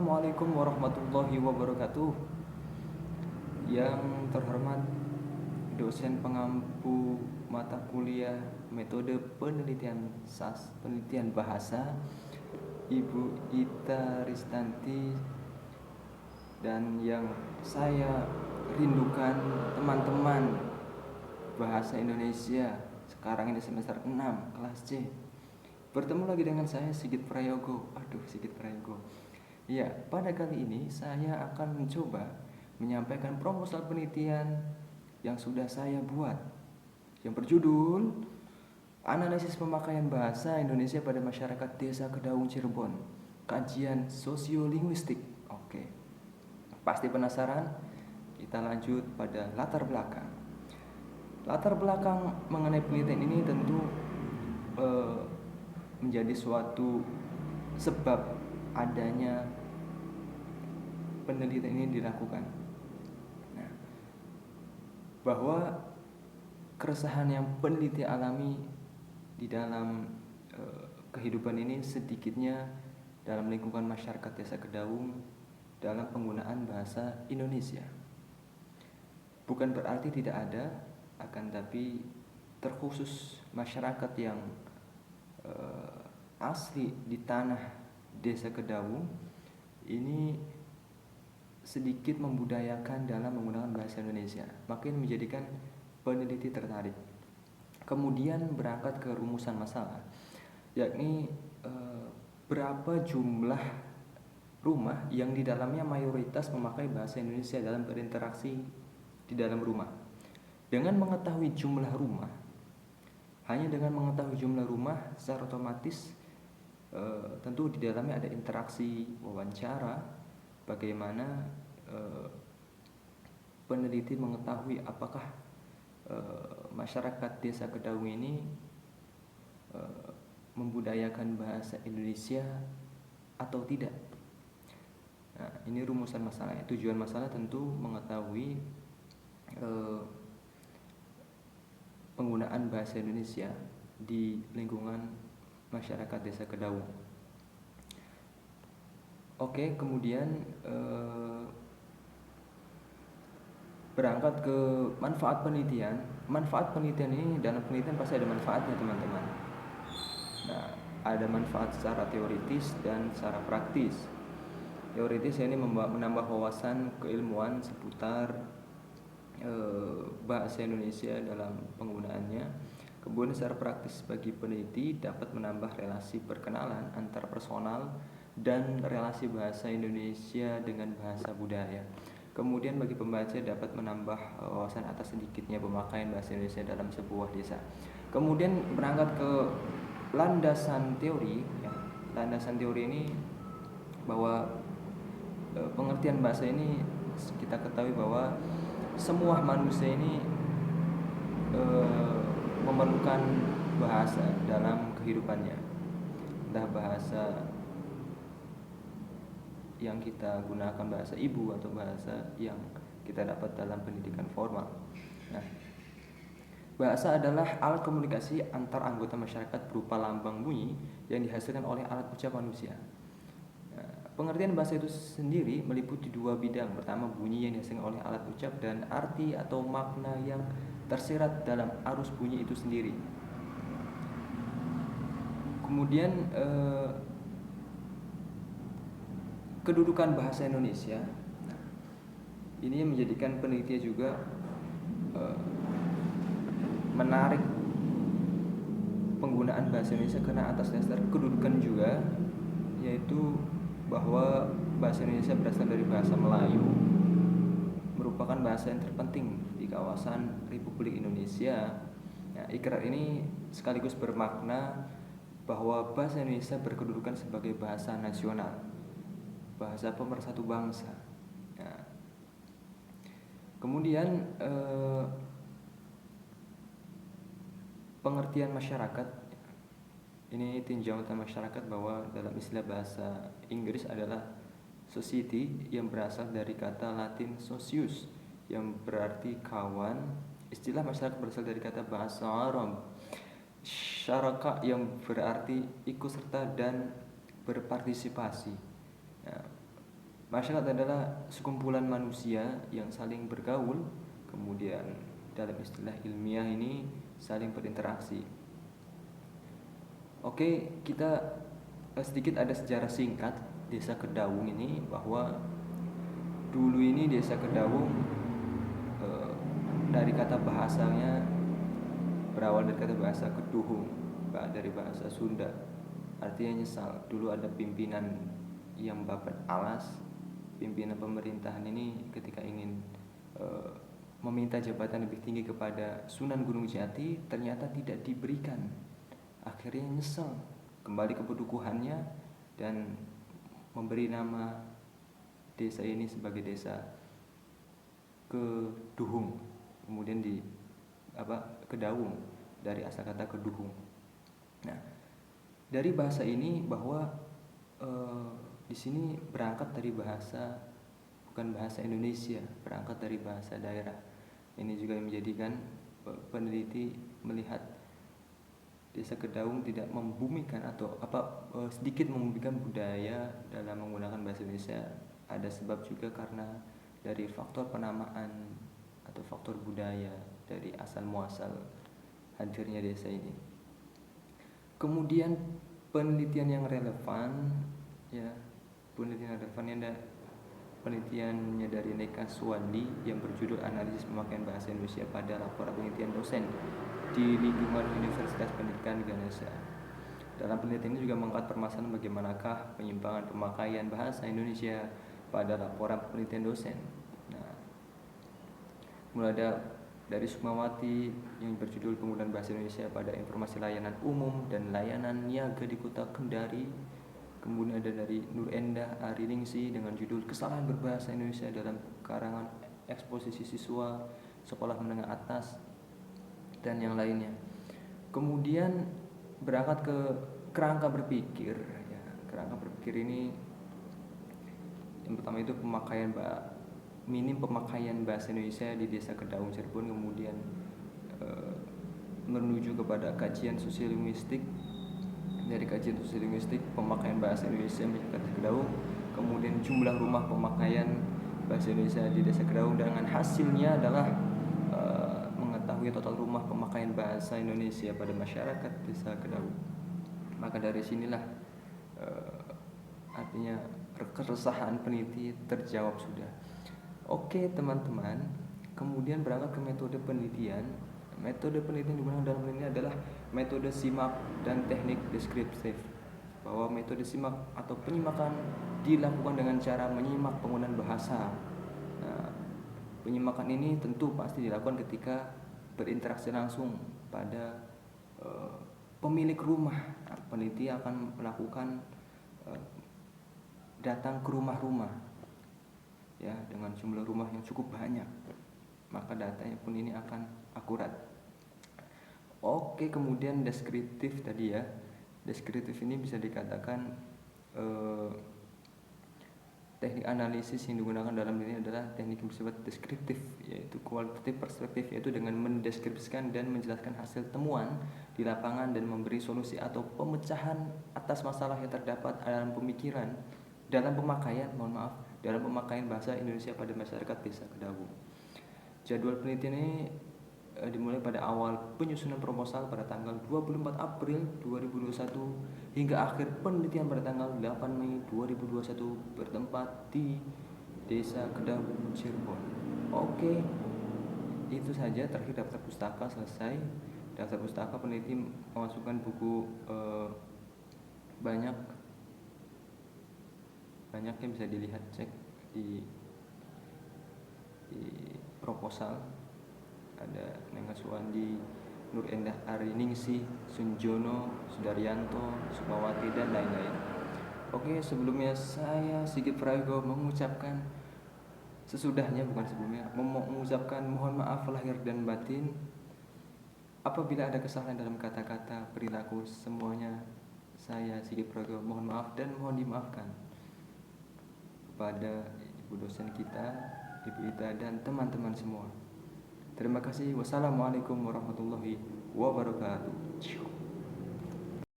Assalamualaikum warahmatullahi wabarakatuh. Yang terhormat dosen pengampu mata kuliah metode penelitian bahasa Ibu Ita Ristanti, dan yang saya rindukan teman-teman bahasa Indonesia sekarang ini semester 6 kelas C. Bertemu lagi dengan saya Sigit Prayogo. Sigit Prayogo. Ya, pada kali ini saya akan mencoba menyampaikan proposal penelitian yang sudah saya buat, yang berjudul Analisis Pemakaian Bahasa Indonesia pada Masyarakat Desa Kedaung Cirebon, Kajian Sosiolinguistik. Oke, pasti penasaran? Kita lanjut pada latar belakang. Latar belakang mengenai penelitian ini tentu menjadi suatu sebab adanya penelitian ini dilakukan. Nah, bahwa keresahan yang peneliti alami di dalam kehidupan ini sedikitnya dalam lingkungan masyarakat Desa Kedaung dalam penggunaan bahasa Indonesia. Bukan berarti tidak ada, akan tapi terkhusus masyarakat yang asli di tanah Desa Kedaung ini sedikit membudayakan dalam menggunakan bahasa Indonesia, makin menjadikan peneliti tertarik. Kemudian berangkat ke rumusan masalah, yakni berapa jumlah rumah yang di dalamnya mayoritas memakai bahasa Indonesia dalam berinteraksi di dalam rumah. Dengan mengetahui jumlah rumah, hanya dengan mengetahui jumlah rumah secara otomatis tentu di dalamnya ada interaksi wawancara, bagaimana peneliti mengetahui apakah masyarakat Desa Kedaung ini membudayakan bahasa Indonesia atau tidak. Nah, ini rumusan masalahnya. Tujuan masalah tentu mengetahui penggunaan bahasa Indonesia di lingkungan masyarakat Desa Kedaung. Oke, kemudian berangkat ke manfaat penelitian. Manfaat penelitian ini, dalam penelitian pasti ada manfaatnya, teman-teman. Nah, ada manfaat secara teoritis dan secara praktis. Teoritis ini menambah wawasan keilmuan seputar bahasa Indonesia dalam penggunaannya. Kemudian secara praktis bagi peneliti dapat menambah relasi perkenalan antar personal dan relasi bahasa Indonesia dengan bahasa budaya. Kemudian bagi pembaca dapat menambah wawasan atas sedikitnya pemakaian bahasa Indonesia dalam sebuah desa. Kemudian berangkat ke landasan teori. Landasan teori ini bahwa pengertian bahasa ini kita ketahui bahwa semua manusia ini memerlukan bahasa dalam kehidupannya, entah bahasa yang kita gunakan bahasa ibu atau bahasa yang kita dapat dalam pendidikan formal. Nah, bahasa adalah alat komunikasi antar anggota masyarakat berupa lambang bunyi yang dihasilkan oleh alat ucap manusia. Nah, pengertian bahasa itu sendiri meliputi dua bidang. Pertama, bunyi yang dihasilkan oleh alat ucap, dan arti atau makna yang tersirat dalam arus bunyi itu sendiri. Kemudian kedudukan bahasa Indonesia, ini menjadikan penelitian juga menarik penggunaan bahasa Indonesia karena atas dasar kedudukan juga, yaitu bahwa bahasa Indonesia berasal dari bahasa Melayu, merupakan bahasa yang terpenting di kawasan Republik Indonesia. Nah, ikrar ini sekaligus bermakna bahwa bahasa Indonesia berkedudukan sebagai bahasa nasional, bahasa pemersatu bangsa. Nah, kemudian pengertian masyarakat ini tinjauan tentang masyarakat, bahwa dalam istilah bahasa Inggris adalah society, yang berasal dari kata Latin socius yang berarti kawan. Istilah masyarakat berasal dari kata bahasa Arab syaraka yang berarti ikut serta dan berpartisipasi. Nah, Masyarakat adalah sekumpulan manusia yang saling bergaul, kemudian dalam istilah ilmiah ini saling berinteraksi. Oke, kita sedikit ada sejarah singkat Desa Kedaung ini, bahwa dulu ini Desa Kedaung dari kata bahasanya berawal dari kata bahasa Keduhung, dari bahasa Sunda, artinya nyesal. Dulu ada pimpinan yang babat alas, pimpinan pemerintahan ini ketika ingin meminta jabatan lebih tinggi kepada Sunan Gunung Jati, ternyata tidak diberikan. Akhirnya nyesal, kembali ke pedukuhannya dan memberi nama desa ini sebagai Desa Keduhung, kemudian Kedaung, dari asal kata Keduhung. Nah, dari bahasa ini bahwa di sini berangkat dari bahasa, bukan bahasa Indonesia, berangkat dari bahasa daerah. Ini juga yang menjadikan peneliti melihat Desa Kedaung tidak membumikan atau sedikit membumikan budaya dalam menggunakan bahasa Indonesia. Ada sebab juga karena dari faktor penamaan atau faktor budaya dari asal muasal hadirnya desa ini. Kemudian penelitian yang relevan, ya, penelitian relevan ada penelitiannya dari Neka Suwandi yang berjudul Analisis Pemakaian Bahasa Indonesia pada Laporan Penelitian Dosen di lingkungan Universitas Pendidikan Ganesha. Dalam penelitian ini juga mengangkat permasalahan bagaimanakah penyimpangan pemakaian bahasa Indonesia pada laporan penelitian dosen. Nah, mulai ada dari Sukmawati yang berjudul Penggunaan Bahasa Indonesia pada Informasi Layanan Umum dan Layanan Niaga di Kota Kendari. Kemudian ada dari Nur Endah Ariningsi dengan judul Kesalahan Berbahasa Indonesia dalam Karangan Eksposisi Siswa Sekolah Menengah Atas dan yang lainnya. Kemudian berangkat ke kerangka berpikir, ya. Kerangka berpikir ini yang pertama itu minim pemakaian bahasa Indonesia di Desa Kedaung Cirebon, kemudian menuju kepada kajian sosiolinguistik. Dari kajian sosiolinguistik pemakaian bahasa Indonesia di Desa Kedaung, kemudian jumlah rumah pemakaian bahasa Indonesia di Desa Kedaung, dengan hasilnya adalah mengetahui total rumah pemakaian bahasa Indonesia pada masyarakat Desa Kedaung. Maka dari sinilah artinya keresahan peneliti terjawab sudah. Oke teman-teman, kemudian berangkat ke metode penelitian. Metode penelitian digunakan dalam ini adalah metode simak dan teknik deskriptif. Bahwa metode simak atau penyimakan dilakukan dengan cara menyimak penggunaan bahasa. Nah, penyimakan ini tentu pasti dilakukan ketika berinteraksi langsung pada pemilik rumah. Nah, peneliti akan melakukan datang ke rumah-rumah, ya, dengan jumlah rumah yang cukup banyak, maka datanya pun ini akan akurat. Oke, kemudian deskriptif tadi, ya. Deskriptif ini bisa dikatakan teknik analisis yang digunakan dalam ini adalah teknik yang bersifat deskriptif, yaitu kualitatif perspektif, yaitu dengan mendeskripsikan dan menjelaskan hasil temuan di lapangan dan memberi solusi atau pemecahan atas masalah yang terdapat dalam pemikiran dalam pemakaian bahasa Indonesia pada masyarakat Desa Kedaung. Jadwal penelitian ini dimulai pada awal penyusunan proposal pada tanggal 24 April 2021 hingga akhir penelitian pada tanggal 8 Mei 2021 bertempat di Desa Kedaung Cirebon. Oke, itu saja. Terakhir daftar pustaka selesai. Daftar pustaka peneliti memasukkan buku banyak yang bisa dilihat, cek di proposal. Ada Nengah Suwandi, Nur Endah Ariningsi, Sunjono, Sudaryanto, Sukmawati dan lain-lain. Oke, sebelumnya saya Sigit Prayogo mengucapkan mengucapkan mohon maaf lahir dan batin apabila ada kesalahan dalam kata-kata, perilaku, semuanya. Saya Sigit Prayogo mohon maaf dan mohon dimaafkan kepada ibu dosen kita, Ibu Ita, dan teman-teman semua. Terima kasih. Wassalamualaikum warahmatullahi wabarakatuh.